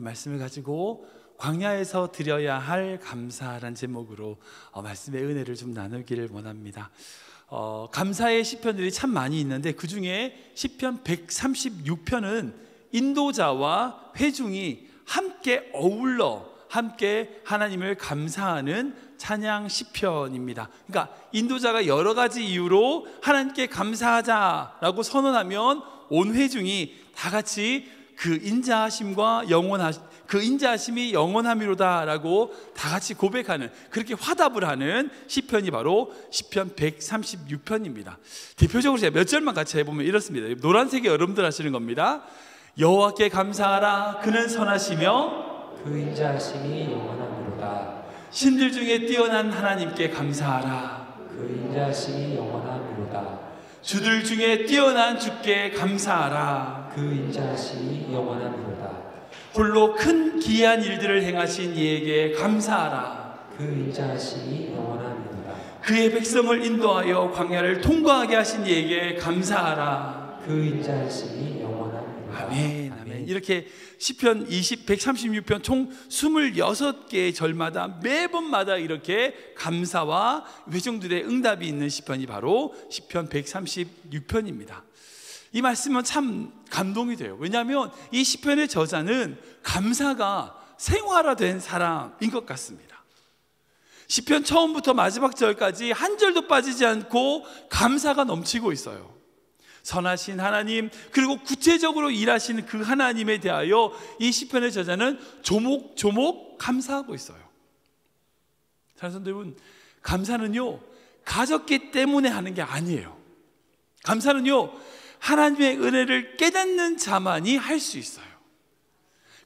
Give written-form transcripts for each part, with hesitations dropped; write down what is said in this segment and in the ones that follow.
말씀을 가지고 광야에서 드려야 할 감사라는 제목으로 말씀의 은혜를 좀 나누기를 원합니다. 감사의 시편들이 참 많이 있는데 그 중에 시편 136편은 인도자와 회중이 함께 어울러 함께 하나님을 감사하는 찬양 시편입니다. 그러니까 인도자가 여러 가지 이유로 하나님께 감사하자라고 선언하면 온 회중이 다 같이 그 인자하심이 영원함이로다라고 다 같이 고백하는, 그렇게 화답을 하는 시편이 바로 시편 136편입니다. 대표적으로 제가 몇 절만 같이 해보면 이렇습니다. 노란색이 여러분들 하시는 겁니다. 여호와께 감사하라, 그는 선하시며 그 인자하심이 영원함이로다. 신들 중에 뛰어난 하나님께 감사하라, 그 인자하심이 영원함이로다. 주들 중에 뛰어난 주께 감사하라, 그 인자하심이 영원함이로다. 홀로 큰 기이한 일들을 행하신 이에게 감사하라, 그 인자하심이 영원함이로다. 그의 백성을 인도하여 광야를 통과하게 하신 이에게 감사하라, 그 인자하심이 영원함이로다. 아멘, 아멘. 이렇게 시편 136편 총 26개의 절마다 매번마다 이렇게 감사와 회중들의 응답이 있는 시편이 바로 시편 136편입니다. 이 말씀은 참 감동이 돼요. 왜냐하면 이 시편의 저자는 감사가 생활화된 사람인 것 같습니다. 시편 처음부터 마지막 절까지 한 절도 빠지지 않고 감사가 넘치고 있어요. 선하신 하나님, 그리고 구체적으로 일하시는 그 하나님에 대하여 이 시편의 저자는 조목조목 감사하고 있어요. 사랑하는 여러분, 감사는요 가졌기 때문에 하는 게 아니에요. 감사는요 하나님의 은혜를 깨닫는 자만이 할 수 있어요.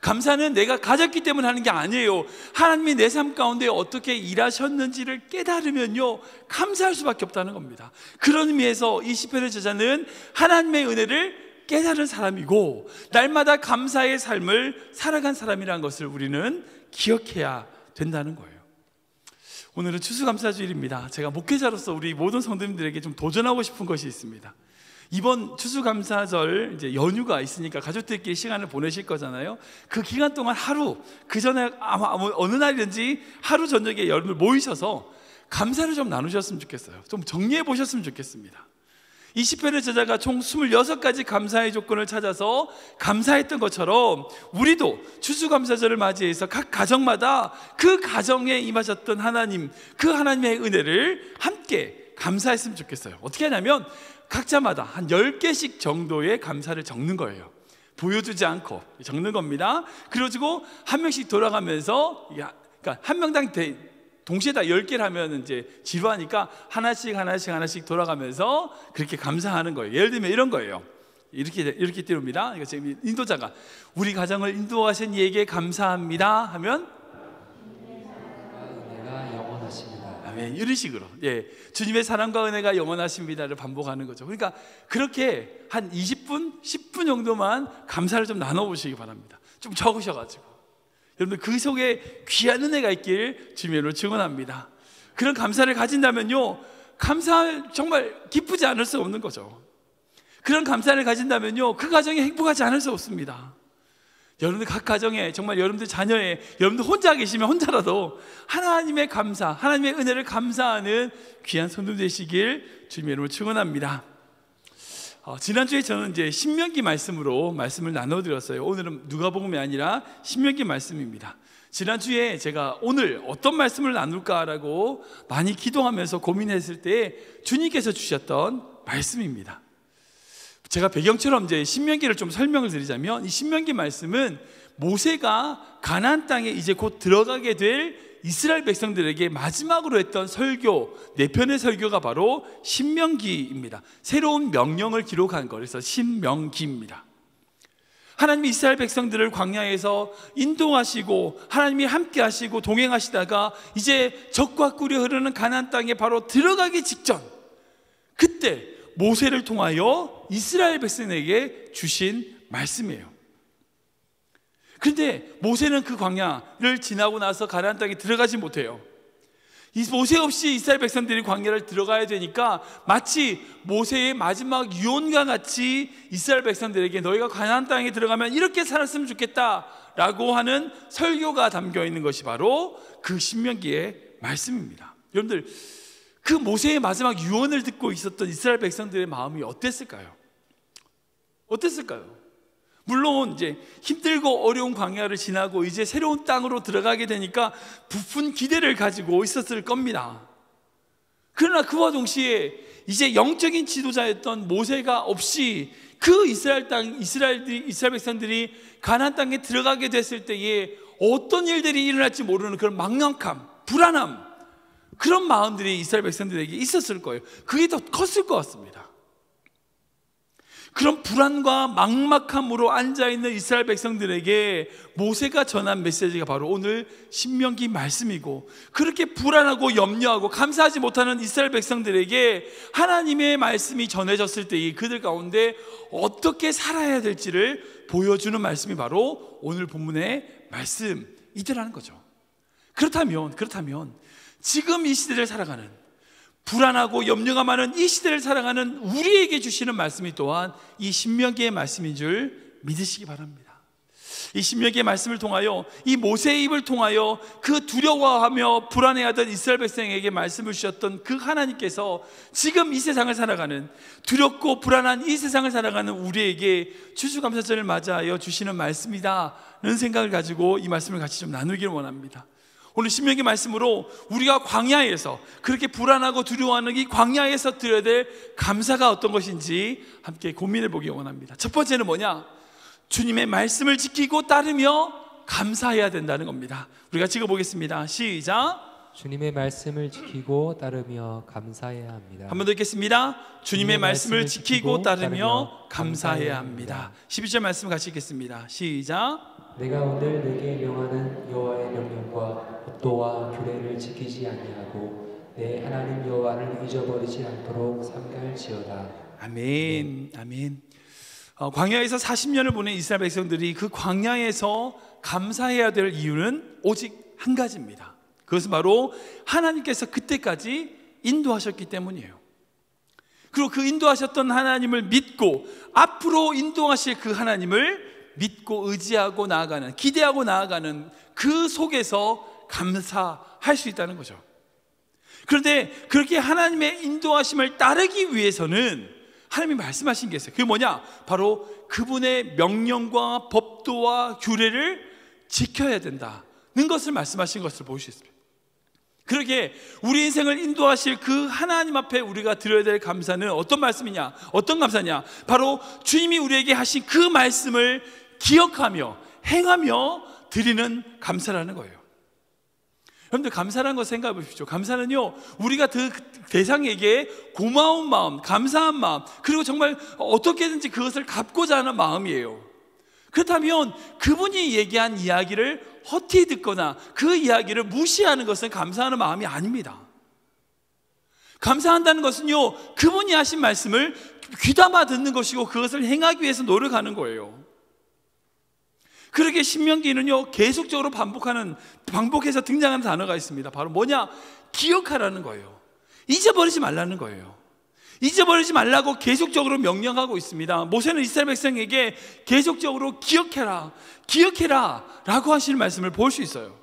감사는 내가 가졌기 때문에 하는 게 아니에요. 하나님이 내 삶 가운데 어떻게 일하셨는지를 깨달으면요 감사할 수밖에 없다는 겁니다. 그런 의미에서 이 시편의 저자는 하나님의 은혜를 깨달은 사람이고 날마다 감사의 삶을 살아간 사람이라는 것을 우리는 기억해야 된다는 거예요. 오늘은 추수감사주일입니다. 제가 목회자로서 우리 모든 성도님들에게 좀 도전하고 싶은 것이 있습니다. 이번 추수감사절 이제 연휴가 있으니까 가족들끼리 시간을 보내실 거잖아요. 그 기간 동안 하루, 그 전에 아마 어느 날이든지 하루 저녁에 여러분들 모이셔서 감사를 좀 나누셨으면 좋겠어요. 좀 정리해 보셨으면 좋겠습니다. 이 시편의 저자가 총 26가지 감사의 조건을 찾아서 감사했던 것처럼 우리도 추수감사절을 맞이해서 각 가정마다 그 가정에 임하셨던 하나님, 그 하나님의 은혜를 함께 감사했으면 좋겠어요. 어떻게 하냐면 각자마다 한 10개씩 정도의 감사를 적는 거예요. 보여주지 않고 적는 겁니다. 그리고 한 명씩 돌아가면서, 그러니까 한 명당 동시에 다 10개를 하면 이제 지루하니까 하나씩 돌아가면서 그렇게 감사하는 거예요. 예를 들면 이런 거예요. 이렇게 띄웁니다. 그러니까 지금 인도자가 우리 가정을 인도하신 이에게 감사합니다 하면 은혜가 영원하십니다. 아멘. 이런 식으로 주님의 사랑과 은혜가 영원하십니다를 반복하는 거죠. 그러니까 그렇게 한 20분, 10분 정도만 감사를 좀 나눠보시기 바랍니다. 좀 적으셔가지고 여러분들 그 속에 귀한 은혜가 있길 주님으로 증언합니다. 그런 감사를 가진다면요 감사 정말 기쁘지 않을 수 없는 거죠. 그런 감사를 가진다면요 그 가정이 행복하지 않을 수 없습니다. 여러분들 각 가정에, 정말 여러분들 자녀에, 여러분들 혼자 계시면 혼자라도 하나님의 감사, 하나님의 은혜를 감사하는 귀한 성도 되시길 주님의 이름으로 축원합니다. 지난주에 저는 이제 신명기 말씀으로 말씀을 나눠드렸어요. 오늘은 누가복음이 아니라 신명기 말씀입니다. 지난주에 제가 오늘 어떤 말씀을 나눌까라고 많이 기도하면서 고민했을 때 주님께서 주셨던 말씀입니다. 제가 배경처럼 이제 신명기를 좀 설명을 드리자면, 이 신명기 말씀은 모세가 가나안 땅에 이제 곧 들어가게 될 이스라엘 백성들에게 마지막으로 했던 설교, 4편의 설교가 바로 신명기입니다. 새로운 명령을 기록한 거, 그래서 신명기입니다. 하나님이 이스라엘 백성들을 광야에서 인도하시고 하나님이 함께 하시고 동행하시다가 이제 적과 꿀이 흐르는 가나안 땅에 바로 들어가기 직전, 그때 모세를 통하여 이스라엘 백성에게 주신 말씀이에요. 그런데 모세는 그 광야를 지나고 나서 가나안 땅에 들어가지 못해요. 이 모세 없이 이스라엘 백성들이 광야를 들어가야 되니까 마치 모세의 마지막 유언과 같이 이스라엘 백성들에게 너희가 가나안 땅에 들어가면 이렇게 살았으면 좋겠다라고 하는 설교가 담겨 있는 것이 바로 그 신명기의 말씀입니다. 여러분들, 그 모세의 마지막 유언을 듣고 있었던 이스라엘 백성들의 마음이 어땠을까요? 어땠을까요? 물론 이제 힘들고 어려운 광야를 지나고 이제 새로운 땅으로 들어가게 되니까 부푼 기대를 가지고 있었을 겁니다. 그러나 그와 동시에 이제 영적인 지도자였던 모세가 없이 그 이스라엘 백성들이 가나안 땅에 들어가게 됐을 때에 어떤 일들이 일어날지 모르는 그런 막막함, 불안함, 그런 마음들이 이스라엘 백성들에게 있었을 거예요. 그게 더 컸을 것 같습니다. 그런 불안과 막막함으로 앉아있는 이스라엘 백성들에게 모세가 전한 메시지가 바로 오늘 신명기 말씀이고, 그렇게 불안하고 염려하고 감사하지 못하는 이스라엘 백성들에게 하나님의 말씀이 전해졌을 때 그들 가운데 어떻게 살아야 될지를 보여주는 말씀이 바로 오늘 본문의 말씀이더라는 거죠. 그렇다면 지금 이 시대를 살아가는, 불안하고 염려가 많은 이 시대를 살아가는 우리에게 주시는 말씀이 또한 이 신명기의 말씀인 줄 믿으시기 바랍니다. 이 신명기의 말씀을 통하여, 이 모세의 입을 통하여 그 두려워하며 불안해하던 이스라엘 백성에게 말씀을 주셨던 그 하나님께서 지금 이 세상을 살아가는, 두렵고 불안한 이 세상을 살아가는 우리에게 추수감사절을 맞이하여 주시는 말씀이다라는 생각을 가지고 이 말씀을 같이 좀 나누기를 원합니다. 오늘 신명기 말씀으로 우리가 광야에서, 그렇게 불안하고 두려워하는 이 광야에서 드려야 될 감사가 어떤 것인지 함께 고민해 보기 원합니다. 첫 번째는 뭐냐? 주님의 말씀을 지키고 따르며 감사해야 된다는 겁니다. 우리가 찍어보겠습니다. 시작. 주님의 말씀을 지키고 따르며 감사해야 합니다. 한 번 더 읽겠습니다. 주님의 말씀을 지키고 따르며 감사해야 합니다. 12절 말씀 같이 읽겠습니다. 시작. 내가 오늘 내게 명하는 여호와의 명령과 법도와 규례를 지키지 아니하고 내 하나님 여호와를 잊어버리지 않도록 삼가할지어다. 아멘. 아멘. 광야에서 40년을 보낸 이스라엘 백성들이 그 광야에서 감사해야 될 이유는 오직 한 가지입니다. 그것은 바로 하나님께서 그때까지 인도하셨기 때문이에요. 그리고 그 인도하셨던 하나님을 믿고 앞으로 인도하실 그 하나님을 믿고 의지하고 나아가는, 기대하고 나아가는 그 속에서 감사할 수 있다는 거죠. 그런데 그렇게 하나님의 인도하심을 따르기 위해서는 하나님이 말씀하신 게 있어요. 그게 뭐냐? 바로 그분의 명령과 법도와 규례를 지켜야 된다는 것을 말씀하신 것을 볼 수 있습니다. 그렇게 우리 인생을 인도하실 그 하나님 앞에 우리가 드려야 될 감사는 어떤 말씀이냐? 어떤 감사냐? 바로 주님이 우리에게 하신 그 말씀을 기억하며 행하며 드리는 감사라는 거예요. 여러분들, 감사라는 거 생각해 보십시오. 감사는요, 우리가 그 대상에게 고마운 마음, 감사한 마음, 그리고 정말 어떻게든지 그것을 갚고자 하는 마음이에요. 그렇다면 그분이 얘기한 이야기를 헛되이 듣거나 그 이야기를 무시하는 것은 감사하는 마음이 아닙니다. 감사한다는 것은요, 그분이 하신 말씀을 귀담아 듣는 것이고 그것을 행하기 위해서 노력하는 거예요. 그렇게 신명기는요, 계속적으로 반복해서 등장하는 단어가 있습니다. 바로 뭐냐? 기억하라는 거예요. 잊어버리지 말라는 거예요. 잊어버리지 말라고 계속적으로 명령하고 있습니다. 모세는 이스라엘 백성에게 계속적으로 기억해라, 기억해라 라고 하시는 말씀을 볼 수 있어요.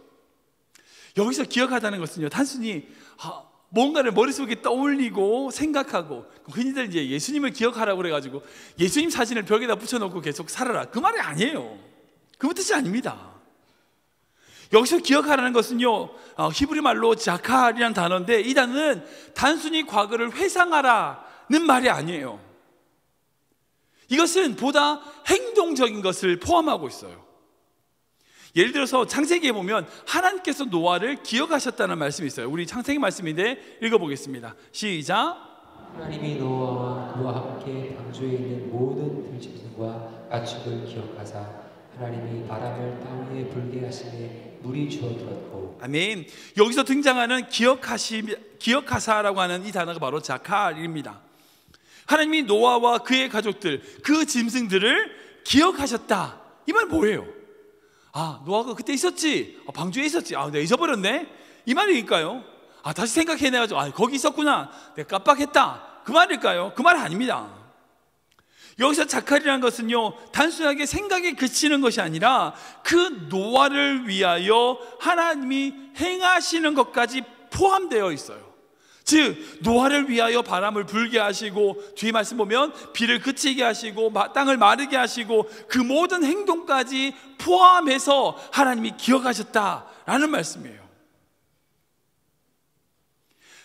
여기서 기억하다는 것은요, 단순히 뭔가를 머릿속에 떠올리고 생각하고, 흔히들 이제 예수님을 기억하라고 그래가지고 예수님 사진을 벽에다 붙여놓고 계속 살아라, 그 말이 아니에요. 그 뜻이 아닙니다. 여기서 기억하라는 것은요, 히브리 말로 자칼이라는 단어인데, 이 단어는 단순히 과거를 회상하라는 말이 아니에요. 이것은 보다 행동적인 것을 포함하고 있어요. 예를 들어서 창세기에 보면 하나님께서 노아를 기억하셨다는 말씀이 있어요. 우리 창세기 말씀인데 읽어보겠습니다. 시작. 하나님이 노아와 그와 함께 방주에 있는 모든 들짐승과 가축을 기억하사 하나님이 바람을 땅 위에 불게 하시매 물이 주어들었고. 아멘. 여기서 등장하는 기억하사라고 하는 이 단어가 바로 자칼입니다. 하나님이 노아와 그의 가족들, 그 짐승들을 기억하셨다. 이 말 뭐예요? 노아가 그때 있었지, 방주에 있었지, 내가 잊어버렸네, 이 말이니까요. 다시 생각해내가지고 거기 있었구나, 내가 깜빡했다, 그 말일까요? 그 말 아닙니다. 여기서 자칼이라는 것은요, 단순하게 생각에 그치는 것이 아니라 그 노아를 위하여 하나님이 행하시는 것까지 포함되어 있어요. 즉 노아를 위하여 바람을 불게 하시고, 뒤에 말씀 보면 비를 그치게 하시고 땅을 마르게 하시고, 그 모든 행동까지 포함해서 하나님이 기억하셨다라는 말씀이에요.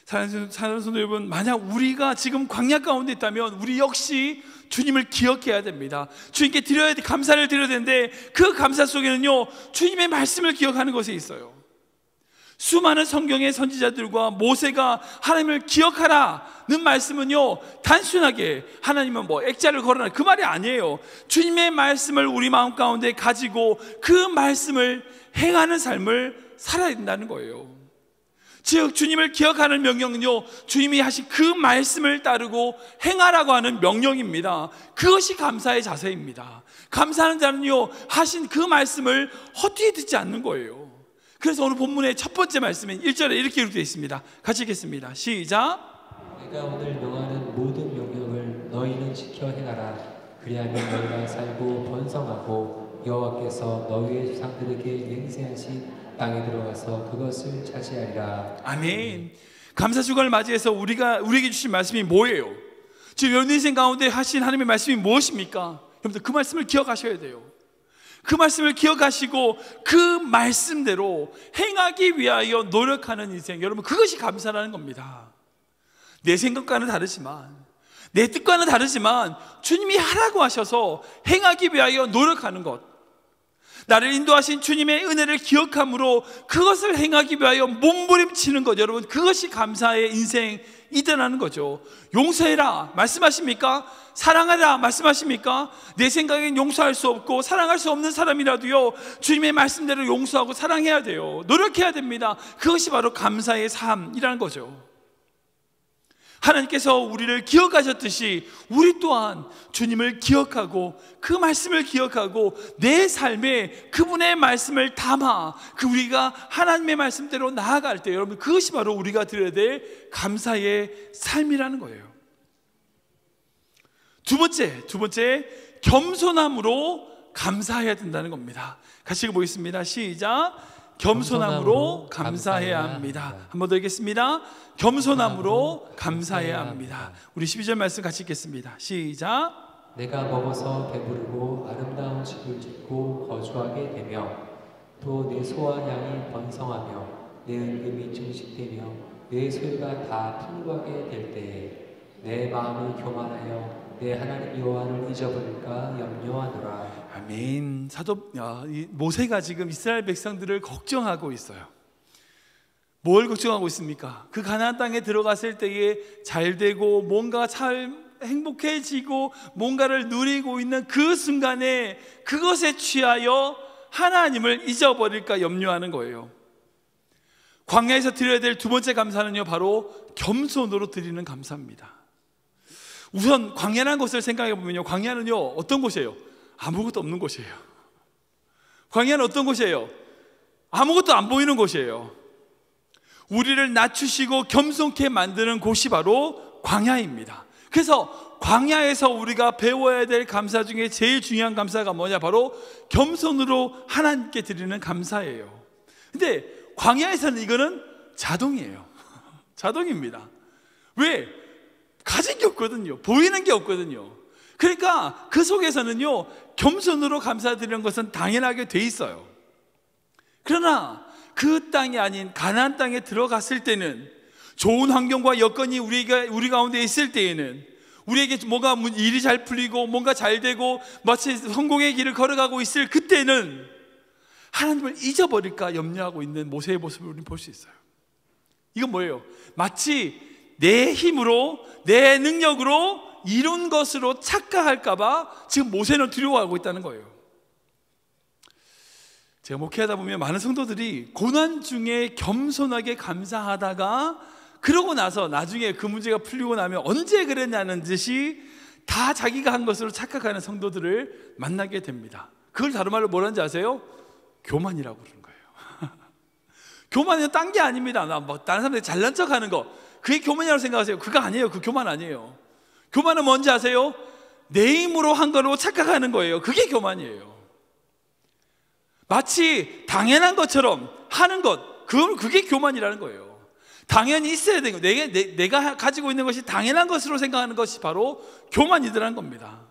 사랑하는 성도 여러분, 만약 우리가 지금 광야 가운데 있다면 우리 역시 주님을 기억해야 됩니다. 주님께 감사를 드려야 되는데, 그 감사 속에는요, 주님의 말씀을 기억하는 것이 있어요. 수많은 성경의 선지자들과 모세가 하나님을 기억하라는 말씀은요, 단순하게 하나님은 액자를 걸어라, 그 말이 아니에요. 주님의 말씀을 우리 마음 가운데 가지고 그 말씀을 행하는 삶을 살아야 된다는 거예요. 즉 주님을 기억하는 명령은요, 주님이 하신 그 말씀을 따르고 행하라고 하는 명령입니다. 그것이 감사의 자세입니다. 감사하는 자는요, 하신 그 말씀을 헛되이 듣지 않는 거예요. 그래서 오늘 본문의 첫 번째 말씀은 1절에 이렇게 기록되어 있습니다. 같이 읽겠습니다. 시작. 내가 오늘 명하는 모든 명령을 너희는 지켜 행하라. 그리하면 너희가 살고 번성하고 여호와께서 너희의 조상들에게 맹세하신 땅에 들어가서 그것을 차지하리라. 아멘. 감사주간을 맞이해서 우리에게 주신 말씀이 뭐예요? 지금 여러분 인생 가운데 하신 하나님의 말씀이 무엇입니까? 여러분들 그 말씀을 기억하셔야 돼요. 그 말씀을 기억하시고 그 말씀대로 행하기 위하여 노력하는 인생, 여러분 그것이 감사라는 겁니다. 내 생각과는 다르지만, 내 뜻과는 다르지만 주님이 하라고 하셔서 행하기 위하여 노력하는 것, 나를 인도하신 주님의 은혜를 기억함으로 그것을 행하기 위하여 몸부림치는 것, 여러분 그것이 감사의 인생이라는 거죠. 용서해라 말씀하십니까? 사랑하라 말씀하십니까? 내 생각엔 용서할 수 없고 사랑할 수 없는 사람이라도요, 주님의 말씀대로 용서하고 사랑해야 돼요. 노력해야 됩니다. 그것이 바로 감사의 삶이라는 거죠. 하나님께서 우리를 기억하셨듯이 우리 또한 주님을 기억하고 그 말씀을 기억하고 내 삶에 그분의 말씀을 담아 우리가 하나님의 말씀대로 나아갈 때, 여러분 그것이 바로 우리가 드려야 될 감사의 삶이라는 거예요. 두 번째 겸손함으로 감사해야 된다는 겁니다. 같이 읽어보겠습니다. 시작. 겸손함으로 감사해야 합니다. 한 번 더 읽겠습니다. 겸손함으로 감사해야 합니다. 우리 12절 말씀 같이 읽겠습니다. 시작. 내가 먹어서 배부르고 아름다운 집을 짓고 거주하게 되며 또 내 소와 양이 번성하며 내 은금이 증식되며 내 소유가 다 풍부하게 될 때에 내 마음이 교만하여 내 하나님 여호와를 잊어버릴까 염려하노라. 아멘. 모세가 지금 이스라엘 백성들을 걱정하고 있어요. 뭘 걱정하고 있습니까? 그 가나안 땅에 들어갔을 때에 잘 되고 뭔가 잘 행복해지고 뭔가를 누리고 있는 그 순간에 그것에 취하여 하나님을 잊어버릴까 염려하는 거예요. 광야에서 드려야 될 두 번째 감사는요, 바로 겸손으로 드리는 감사입니다. 우선 광야라는 것을 생각해 보면요, 광야는요 어떤 곳이에요? 아무것도 없는 곳이에요. 광야는 어떤 곳이에요? 아무것도 안 보이는 곳이에요. 우리를 낮추시고 겸손케 만드는 곳이 바로 광야입니다. 그래서 광야에서 우리가 배워야 될 감사 중에 제일 중요한 감사가 뭐냐? 바로 겸손으로 하나님께 드리는 감사예요. 근데 광야에서는 이거는 자동이에요. 자동입니다. 왜? 가진 게 없거든요. 보이는 게 없거든요. 그러니까 그 속에서는요, 겸손으로 감사드리는 것은 당연하게 돼 있어요. 그러나 그 땅이 아닌 가나안 땅에 들어갔을 때는, 좋은 환경과 여건이 우리 가운데 있을 때에는, 우리에게 뭔가 일이 잘 풀리고 뭔가 잘 되고 마치 성공의 길을 걸어가고 있을 그때는 하나님을 잊어버릴까 염려하고 있는 모세의 모습을 우리는 볼 수 있어요. 이건 뭐예요? 마치 내 힘으로 내 능력으로 이룬 것으로 착각할까봐 지금 모세는 두려워하고 있다는 거예요. 제가 목회하다 보면 많은 성도들이 고난 중에 겸손하게 감사하다가 그러고 나서 나중에 그 문제가 풀리고 나면 언제 그랬냐는 듯이 다 자기가 한 것으로 착각하는 성도들을 만나게 됩니다. 그걸 다른 말로 뭐라는지 아세요? 교만이라고 그러는 거예요. 교만은 딴 게 아닙니다. 다른 사람들이 잘난 척 하는 거, 그게 교만이라고 생각하세요? 그거 아니에요. 그 교만 아니에요. 교만은 뭔지 아세요? 내 힘으로 한 거로 착각하는 거예요. 그게 교만이에요. 마치 당연한 것처럼 하는 것, 그게 교만이라는 거예요. 당연히 있어야 되는 거예요. 내가 가지고 있는 것이 당연한 것으로 생각하는 것이 바로 교만이더라는 겁니다.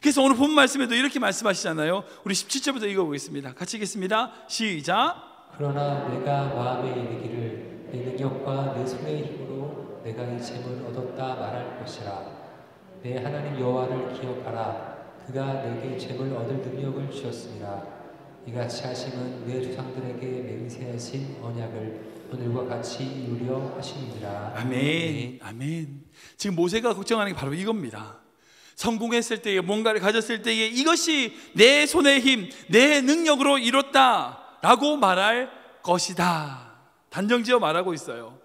그래서 오늘 본 말씀에도 이렇게 말씀하시잖아요. 우리 17절부터 읽어보겠습니다. 같이 읽겠습니다. 시작. 그러나 내가 마음에 이르기를 내 능력과 내 손의 힘으로 내가 이 잼을 얻었다 말할 것이라. 내 하나님 여호와를 기억하라. 그가 내게 잼을 얻을 능력을 주셨습니다. 이같이 하심은 내 조상들에게 맹세하신 언약을 오늘과 같이 이루려 하심이니라. 아멘. 아멘. 지금 모세가 걱정하는 게 바로 이겁니다. 성공했을 때에, 뭔가를 가졌을 때에 이것이 내 손의 힘, 내 능력으로 이뤘다 라고 말할 것이다, 단정지어 말하고 있어요.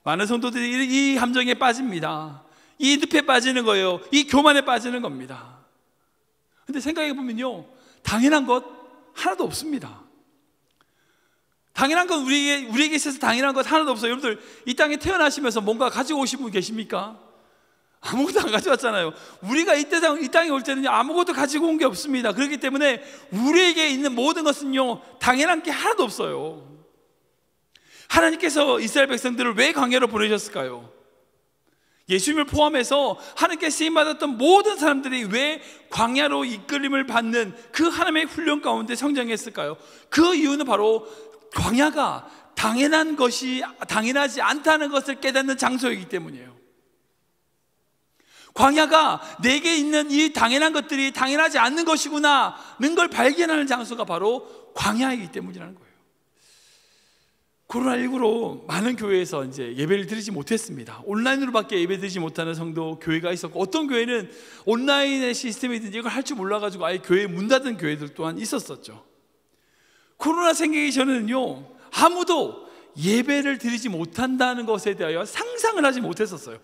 많은 성도들이 이 함정에 빠집니다. 이 늪에 빠지는 거예요. 이 교만에 빠지는 겁니다. 근데 생각해 보면요, 당연한 것 하나도 없습니다. 당연한 건 우리에게 있어서 당연한 것 하나도 없어요. 여러분들 이 땅에 태어나시면서 뭔가 가지고 오신 분 계십니까? 아무것도 안 가져왔잖아요. 우리가 이 땅에 올 때는 아무것도 가지고 온 게 없습니다. 그렇기 때문에 우리에게 있는 모든 것은요, 당연한 게 하나도 없어요. 하나님께서 이스라엘 백성들을 왜 광야로 보내셨을까요? 예수님을 포함해서 하나님께 쓰임받았던 모든 사람들이 왜 광야로 이끌림을 받는 그 하나님의 훈련 가운데 성장했을까요? 그 이유는 바로 광야가 당연한 것이 당연하지 않다는 것을 깨닫는 장소이기 때문이에요. 광야가 내게 있는 이 당연한 것들이 당연하지 않는 것이구나는 걸 발견하는 장소가 바로 광야이기 때문이라는 거예요. 코로나19로 많은 교회에서 이제 예배를 드리지 못했습니다. 온라인으로밖에 예배 드리지 못하는 성도 교회가 있었고, 어떤 교회는 온라인의 시스템이든지 이걸 할 줄 몰라가지고 아예 교회 문 닫은 교회들 또한 있었었죠. 코로나 생기기 전에는요, 아무도 예배를 드리지 못한다는 것에 대하여 상상을 하지 못했었어요.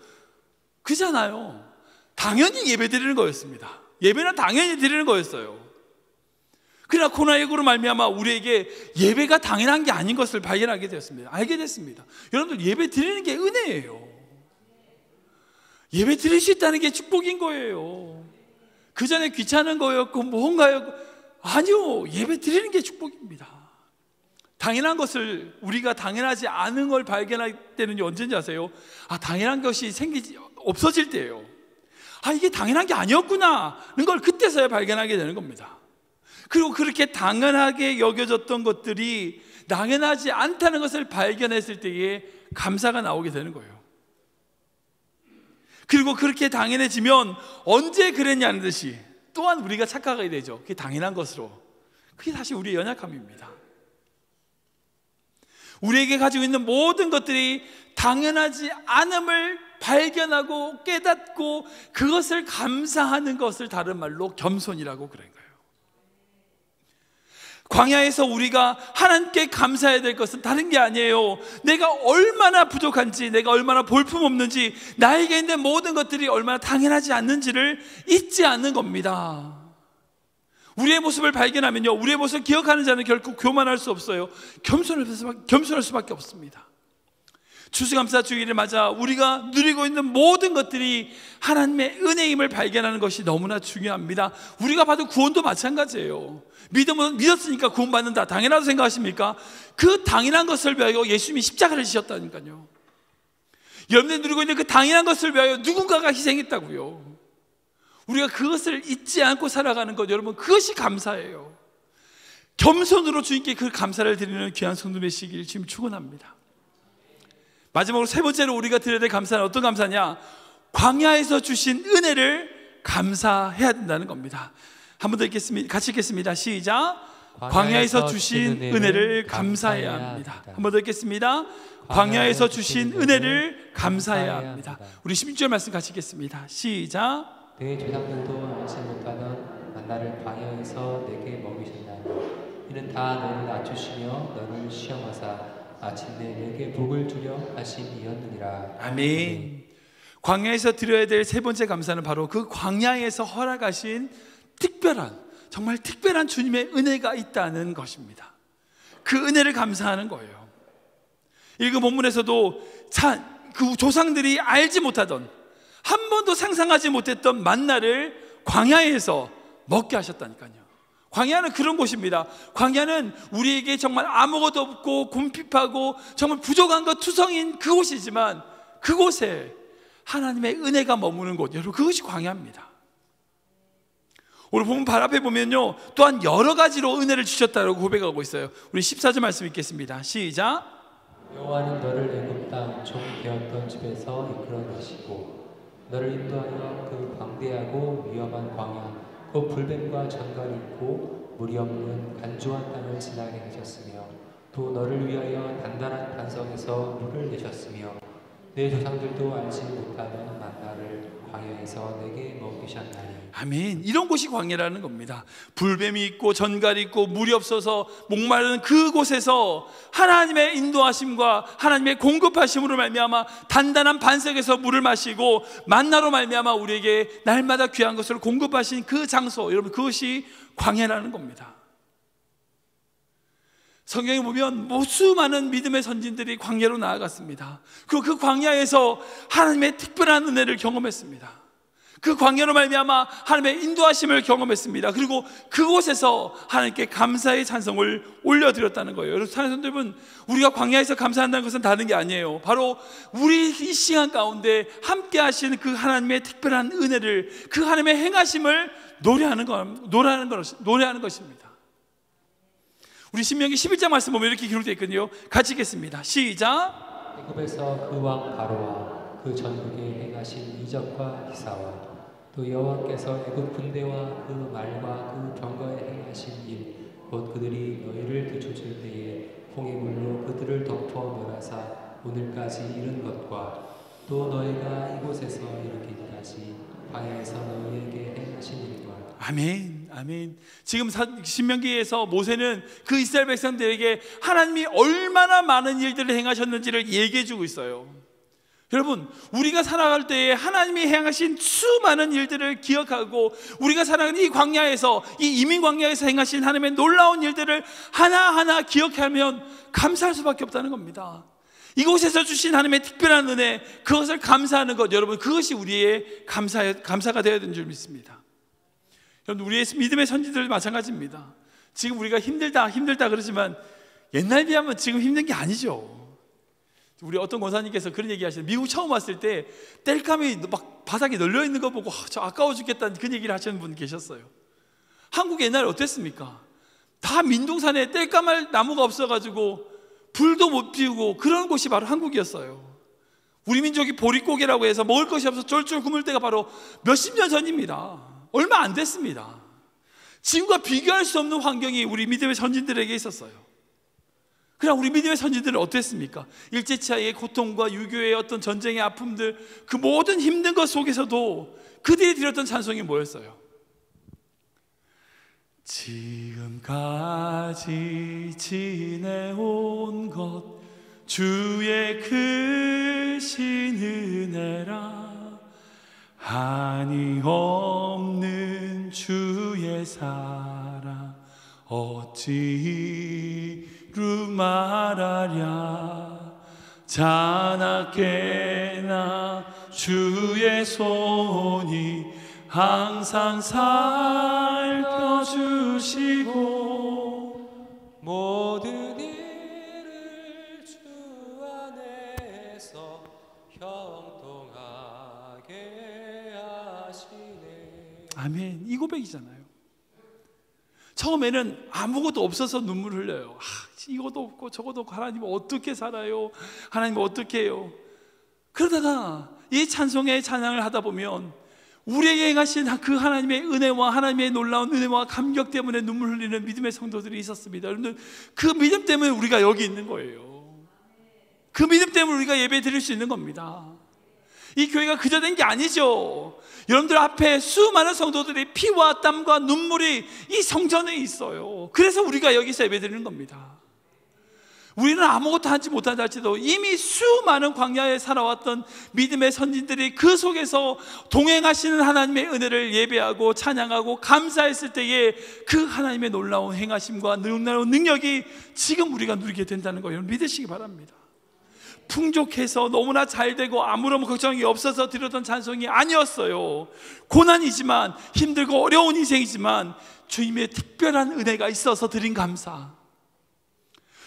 그잖아요. 당연히 예배 드리는 거였습니다. 예배는 당연히 드리는 거였어요. 그러나 코로나19로 말미암아 우리에게 예배가 당연한 게 아닌 것을 발견하게 되었습니다. 알게 됐습니다. 여러분들, 예배 드리는 게 은혜예요. 예배 드릴 수 있다는 게 축복인 거예요. 그 전에 귀찮은 거였고 뭔가요? 아니요, 예배 드리는 게 축복입니다. 당연한 것을, 우리가 당연하지 않은 걸 발견할 때는 언제인지 아세요? 당연한 것이 없어질 때예요. 이게 당연한 게 아니었구나는 걸 그때서야 발견하게 되는 겁니다. 그리고 그렇게 당연하게 여겨졌던 것들이 당연하지 않다는 것을 발견했을 때에 감사가 나오게 되는 거예요. 그리고 그렇게 당연해지면 언제 그랬냐는 듯이 또한 우리가 착각하게 되죠. 그게 당연한 것으로. 그게 사실 우리의 연약함입니다. 우리에게 가지고 있는 모든 것들이 당연하지 않음을 발견하고 깨닫고 그것을 감사하는 것을 다른 말로 겸손이라고 그런 거예요. 광야에서 우리가 하나님께 감사해야 될 것은 다른 게 아니에요. 내가 얼마나 부족한지, 내가 얼마나 볼품없는지, 나에게 있는 모든 것들이 얼마나 당연하지 않는지를 잊지 않는 겁니다. 우리의 모습을 발견하면요, 우리의 모습을 기억하는 자는 결코 교만할 수 없어요. 겸손할 수밖에 없습니다. 추수감사 주일을 맞아 우리가 누리고 있는 모든 것들이 하나님의 은혜임을 발견하는 것이 너무나 중요합니다. 우리가 받은 구원도 마찬가지예요. 믿었으니까 구원받는다, 당연하다고 생각하십니까? 그 당연한 것을 위하여 예수님이 십자가를 지셨다니까요. 여러분들이 누리고 있는 그 당연한 것을 위하여 누군가가 희생했다고요. 우리가 그것을 잊지 않고 살아가는 것, 여러분, 그것이 감사예요. 겸손으로 주님께 그 감사를 드리는 귀한 성도 되시길 지금 축원합니다. 마지막으로 세 번째로 우리가 드려야 될 감사는 어떤 감사냐? 광야에서 주신 은혜를 감사해야 된다는 겁니다. 한 번 더 읽겠습니다. 같이 읽겠습니다. 시작. 광야에서 주신 은혜를 감사해야 합니다. 한 번 더 읽겠습니다. 광야에서 주신 은혜를 감사해야 합니다. 우리 16절 말씀 같이 읽겠습니다. 시작. 내 조상들도 알지 못하던 만나를 광야에서 내게 먹이셨나니 이는 다 너를 낮추시며 너를 시험하사 마침내 내게 복을 주려 하심이었느니라. 아멘. 광야에서 드려야 될 세 번째 감사는 바로 그 광야에서 허락하신 특별한, 정말 특별한 주님의 은혜가 있다는 것입니다. 그 은혜를 감사하는 거예요. 읽은 본문에서도 그 조상들이 알지 못하던, 한 번도 상상하지 못했던 만나를 광야에서 먹게 하셨다니까요. 광야는 그런 곳입니다. 광야는 우리에게 정말 아무것도 없고 궁핍하고 정말 부족한 것 투성인 그곳이지만, 그곳에 하나님의 은혜가 머무는 곳, 여러분, 그것이 광야입니다. 오늘 본문 발 앞에 보면요, 또한 여러 가지로 은혜를 주셨다고 고백하고 있어요. 우리 14절 말씀 읽겠습니다. 시작. 여호와는 너를 애굽 땅 종 되었던 집에서 이끌어내시고 너를 인도하여 그 방대하고 위험한 광야 그 불뱀과 장관이 있고 물이 없는 간조한 땅을 지나게 하셨으며, 또 너를 위하여 단단한 반석에서 물을 내셨으며 내 조상들도 알지 못하는 만나를 광야에서 내게 먹이셨나니. 아멘. 이런 곳이 광야라는 겁니다. 불뱀이 있고 전갈이 있고 물이 없어서 목마른 그곳에서 하나님의 인도하심과 하나님의 공급하심으로 말미암아 단단한 반석에서 물을 마시고 만나로 말미암아 우리에게 날마다 귀한 것을 공급하신 그 장소, 여러분, 그것이 광야라는 겁니다. 성경에 보면 수많은 믿음의 선진들이 광야로 나아갔습니다. 그리고 그 광야에서 하나님의 특별한 은혜를 경험했습니다. 그 광야로 말미암아 하나님의 인도하심을 경험했습니다. 그리고 그곳에서 하나님께 감사의 찬송을 올려드렸다는 거예요. 여러분, 사랑하는 여러분, 우리가 광야에서 감사한다는 것은 다른 게 아니에요. 바로 우리 이 시간 가운데 함께 하시는 그 하나님의 특별한 은혜를, 그 하나님의 행하심을 노래하는 것입니다. 우리 신명기 11장 말씀 보면 이렇게 기록되어 있거든요. 같이 읽겠습니다. 시작. 애굽에서 그 왕 바로와 그 전국에 행하신 이적과 기사와 또 여호와께서 애굽 군대와 그 말과 그 병거에 행하신 일, 곧 그들이 너희를 뒤쫓을 때에 홍해 물로 그들을 덮어 멸하사 오늘까지 이른 것과 또 너희가 이곳에서 이르기까지 광야에서 너희에게 행하신 일과. 아멘, 아멘. 지금 신명기에서 모세는 그 이스라엘 백성들에게 하나님이 얼마나 많은 일들을 행하셨는지를 얘기해 주고 있어요. 여러분, 우리가 살아갈 때에 하나님이 행하신 수많은 일들을 기억하고 우리가 살아가는 이 광야에서, 이 이민 광야에서 행하신 하나님의 놀라운 일들을 하나하나 기억하면 감사할 수밖에 없다는 겁니다. 이곳에서 주신 하나님의 특별한 은혜, 그것을 감사하는 것, 여러분, 그것이 우리의 감사가 되어야 되는 줄 믿습니다. 여러분, 우리의 믿음의 선지들도 마찬가지입니다. 지금 우리가 힘들다 그러지만 옛날 비하면 지금 힘든 게 아니죠. 우리 어떤 권사님께서 그런 얘기 하시는, 미국 처음 왔을 때 땔감이 막 바닥에 널려 있는 거 보고 저 아까워 죽겠다는 그 얘기를 하시는 분 계셨어요. 한국 옛날에 어땠습니까? 다 민둥산에 땔감할 나무가 없어가지고 불도 못 피우고 그런 곳이 바로 한국이었어요. 우리 민족이 보릿고개라고 해서 먹을 것이 없어서 쫄쫄 굶을 때가 바로 몇십 년 전입니다. 얼마 안 됐습니다. 지금과 비교할 수 없는 환경이 우리 믿음의 선진들에게 있었어요. 그럼 우리 믿음의 선진들은 어땠습니까? 일제치하의 고통과 유교의 어떤 전쟁의 아픔들, 그 모든 힘든 것 속에서도 그들이 드렸던 찬송이 뭐였어요? 지금까지 지내온 것 주의 크신 은혜라, 한이 없는 주의 사랑 어찌 이루 말하랴. 자나깨나 주의 손이 항상 살펴주시고 모든 일을 주 안에서 형통하게 하시네. 아멘. 이 고백이잖아요. 처음에는 아무것도 없어서 눈물 흘려요. 이것도 없고 저것도 없고 하나님 어떻게 살아요? 하나님 어떻게 해요? 그러다가 이 찬송의 찬양을 하다 보면 우리에게 행하신 그 하나님의 은혜와 하나님의 놀라운 은혜와 감격 때문에 눈물 흘리는 믿음의 성도들이 있었습니다. 여러분들, 그 믿음 때문에 우리가 여기 있는 거예요. 그 믿음 때문에 우리가 예배 드릴 수 있는 겁니다. 이 교회가 그저 된 게 아니죠. 여러분들 앞에 수많은 성도들의 피와 땀과 눈물이 이 성전에 있어요. 그래서 우리가 여기서 예배드리는 겁니다. 우리는 아무것도 하지 못한다 할지라도 이미 수많은 광야에 살아왔던 믿음의 선진들이 그 속에서 동행하시는 하나님의 은혜를 예배하고 찬양하고 감사했을 때에 그 하나님의 놀라운 행하심과 놀라운 능력이 지금 우리가 누리게 된다는 걸 여러분 믿으시기 바랍니다. 풍족해서 너무나 잘 되고 아무런 걱정이 없어서 드렸던 찬송이 아니었어요. 고난이지만, 힘들고 어려운 인생이지만 주님의 특별한 은혜가 있어서 드린 감사,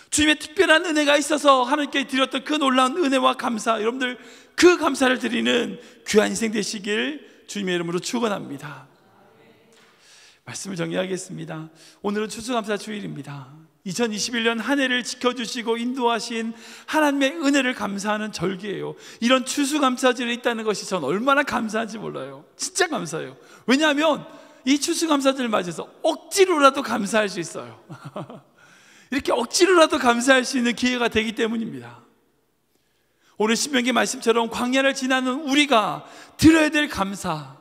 주님의 특별한 은혜가 있어서 하나님께 드렸던 그 놀라운 은혜와 감사, 여러분들 그 감사를 드리는 귀한 인생 되시길 주님의 이름으로 축원합니다. 말씀을 정리하겠습니다. 오늘은 추수감사 주일입니다. 2021년 한 해를 지켜주시고 인도하신 하나님의 은혜를 감사하는 절기예요. 이런 추수감사절이 있다는 것이 전 얼마나 감사한지 몰라요. 진짜 감사해요. 왜냐하면 이 추수감사절을 맞아서 억지로라도 감사할 수 있어요. 이렇게 억지로라도 감사할 수 있는 기회가 되기 때문입니다. 오늘 신명기 말씀처럼 광야를 지나는 우리가 드려야 될 감사,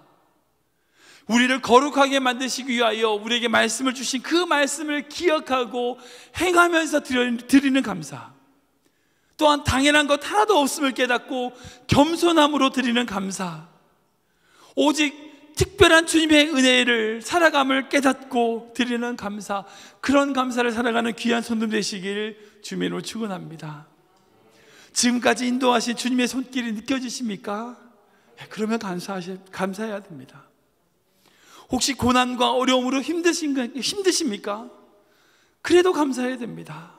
우리를 거룩하게 만드시기 위하여 우리에게 말씀을 주신 그 말씀을 기억하고 행하면서 드리는 감사, 또한 당연한 것 하나도 없음을 깨닫고 겸손함으로 드리는 감사, 오직 특별한 주님의 은혜를 살아감을 깨닫고 드리는 감사, 그런 감사를 살아가는 귀한 손님 되시길 주님의 이름으로 축원합니다. 지금까지 인도하신 주님의 손길이 느껴지십니까? 그러면 감사해야 됩니다. 혹시 고난과 어려움으로 힘드십니까? 그래도 감사해야 됩니다.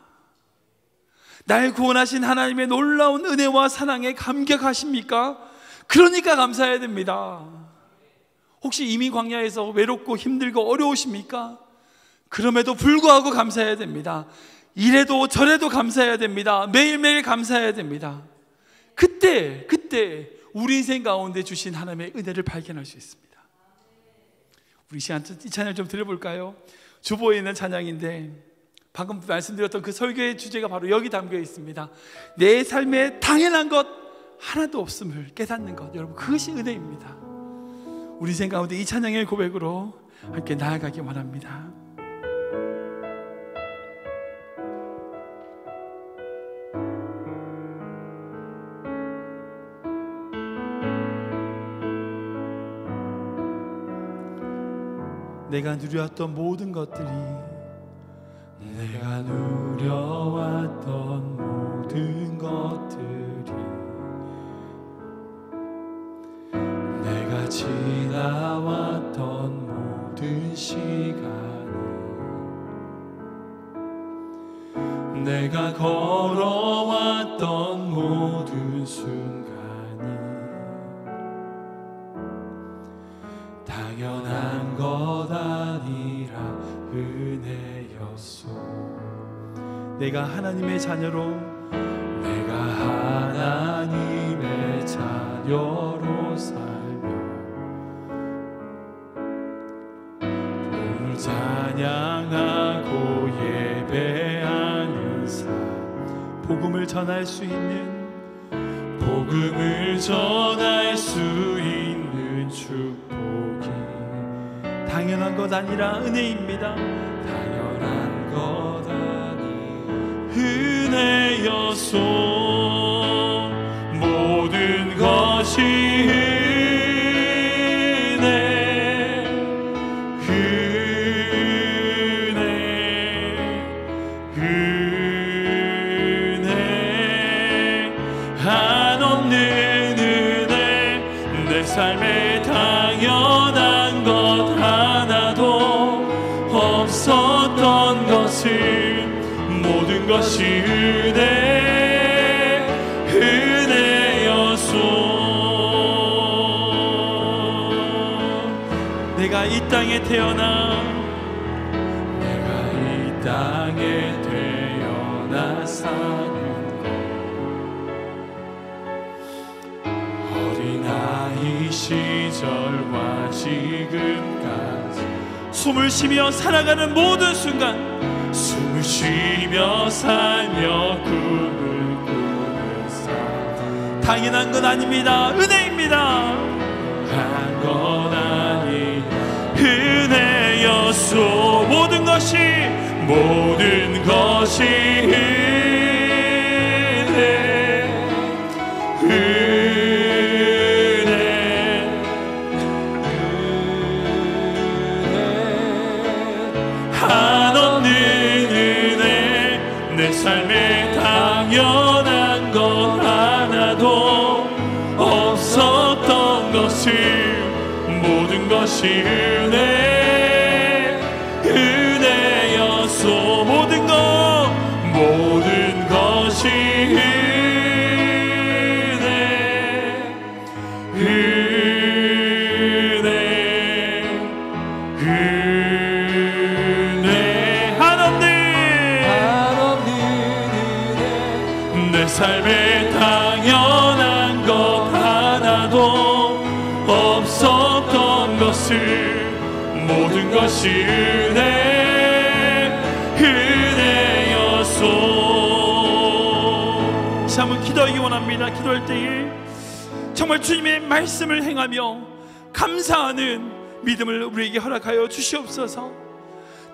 날 구원하신 하나님의 놀라운 은혜와 사랑에 감격하십니까? 그러니까 감사해야 됩니다. 혹시 이미 광야에서 외롭고 힘들고 어려우십니까? 그럼에도 불구하고 감사해야 됩니다. 이래도 저래도 감사해야 됩니다. 매일매일 감사해야 됩니다. 그때 우리 인생 가운데 주신 하나님의 은혜를 발견할 수 있습니다. 우리 이 찬양 좀 들어볼까요? 주보에 있는 찬양인데 방금 말씀드렸던 그 설교의 주제가 바로 여기 담겨 있습니다. 내 삶에 당연한 것 하나도 없음을 깨닫는 것, 여러분 그것이 은혜입니다. 우리 인생 가운데 이 찬양의 고백으로 함께 나아가기 원합니다. 내가 누려왔던 모든 것들이, 내가 누려왔던 모든 것들이, 내가 지나왔던 모든 시간이, 내가 걸어왔던 모든 순간이 당연한 것 아니라 은혜였소. 내가 하나님의 자녀로, 내가 하나님의 자녀로 살며 복을 찬양하고 예배하는 삶, 복음을 전할 수 있는, 복음을 전할 수 있는 축복이 당연한 것 아니라 은혜입니다. 당연한 것 아니 은혜였소. 모든 것이 은혜, 은혜, 한없는 은혜. 내 삶에 당연한 것 하나도 없었던 것을, 모든 것이 은혜였소. 내가 이 땅에 태어나, 내가 이 땅에 태어나 사는 것, 어린아이 시절과 지금까지 숨을 쉬며 살아가는 모든 순간, 숨을 쉬며 살며 꿈을 꾸는 삶, 당연한 건 아닙니다. 은혜입니다. 한 건 아니 은혜였소. 모든 것이 은혜, 한없는 은혜. 내 삶에 당연한 것 것이 은혜였소. 모든 것이 은혜 한없는 내 삶에 당연한 것 하나도 없었던 것을 모든 것이 은혜였소. 다시 한번 기도하기 원합니다. 기도할 때에 정말 주님의 말씀을 행하며 감사하는 믿음을 우리에게 허락하여 주시옵소서.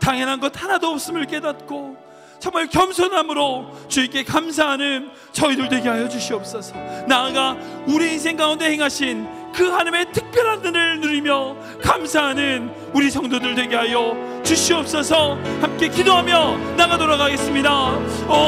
당연한 것 하나도 없음을 깨닫고 정말 겸손함으로 주님께 감사하는 저희들 되게 하여 주시옵소서. 나아가 우리 인생 가운데 행하신 그 하나님의 특별한 은혜를 누리며 감사하는 우리 성도들 되게 하여 주시옵소서. 함께 기도하며 나가도록 하겠습니다.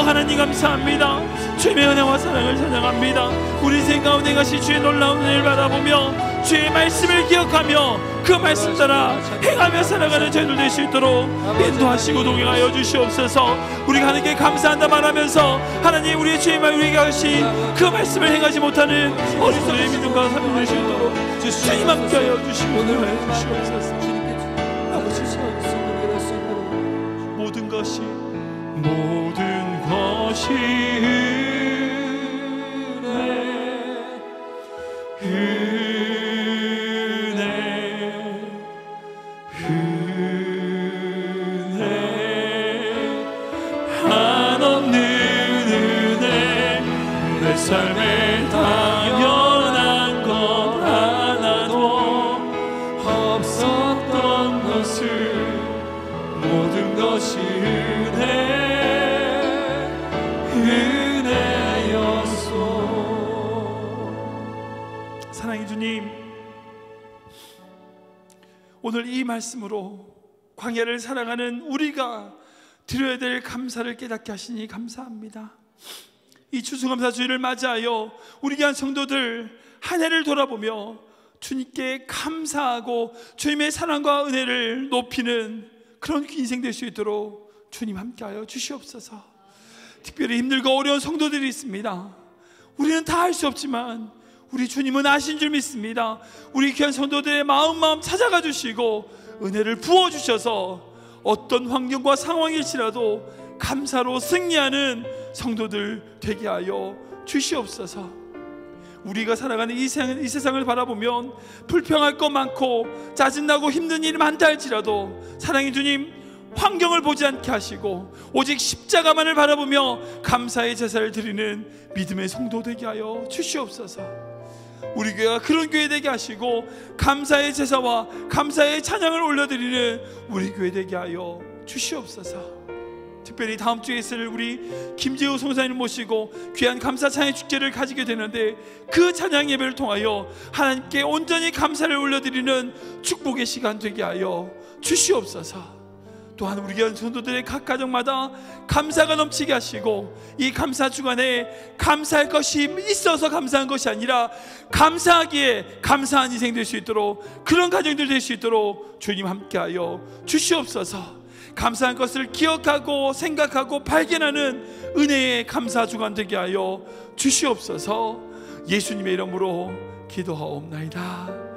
하나님 감사합니다. 주님의 은혜와 사랑을 찬양합니다. 우리 인생 가운데 행하신 주의 놀라운 은혜를 바라보며 주의 말씀을 기억하며 그 말씀 따라 행하며 살아가는 저희들 될 수 있도록 인도하시고 동행하여 주시옵소서. 우리가 하나님께 감사한다 말하면서 하나님 우리의 주의 말 우리에게 하신 그 말씀을 행하지 못하는 어리석은 믿음과 삶을 될 수 있도록 주님 함께하여 주시고 동행하여 주시옵소서. 모든 것이 한없는 은혜 내 삶에 당연한 것 하나도 없었던 것을 모든 것이 은혜였소. 사랑의 주님, 오늘 이 말씀으로 광야를 살아가는 우리가 드려야 될 감사를 깨닫게 하시니 감사합니다. 이 추수감사주일을 맞이하여 우리 귀한 성도들 한 해를 돌아보며 주님께 감사하고 주님의 사랑과 은혜를 높이는 그런 인생 될 수 있도록 주님 함께하여 주시옵소서. 특별히 힘들고 어려운 성도들이 있습니다. 우리는 다 할 수 없지만 우리 주님은 아신 줄 믿습니다. 우리 귀한 성도들의 마음 찾아가 주시고 은혜를 부어주셔서 어떤 환경과 상황일지라도 감사로 승리하는 성도들 되게 하여 주시옵소서. 우리가 살아가는 이 세상을 바라보면 불평할 것 많고 짜증나고 힘든 일이 많다 할지라도 사랑의 주님, 환경을 보지 않게 하시고 오직 십자가만을 바라보며 감사의 제사를 드리는 믿음의 성도 되게 하여 주시옵소서. 우리 교회가 그런 교회 되게 하시고 감사의 제사와 감사의 찬양을 올려드리는 우리 교회 되게 하여 주시옵소서. 특별히 다음 주에 있을 우리 김재호 성사님을 모시고 귀한 감사 찬양 축제를 가지게 되는데 그 찬양 예배를 통하여 하나님께 온전히 감사를 올려드리는 축복의 시간 되게 하여 주시옵소서. 또한 우리 귀한 성도들의 각 가정마다 감사가 넘치게 하시고 이 감사 주간에 감사할 것이 있어서 감사한 것이 아니라 감사하기에 감사한 인생 될 수 있도록 그런 가정들 될 수 있도록 주님 함께하여 주시옵소서. 감사한 것을 기억하고 생각하고 발견하는 은혜의 감사 주간 되게 하여 주시옵소서. 예수님의 이름으로 기도하옵나이다.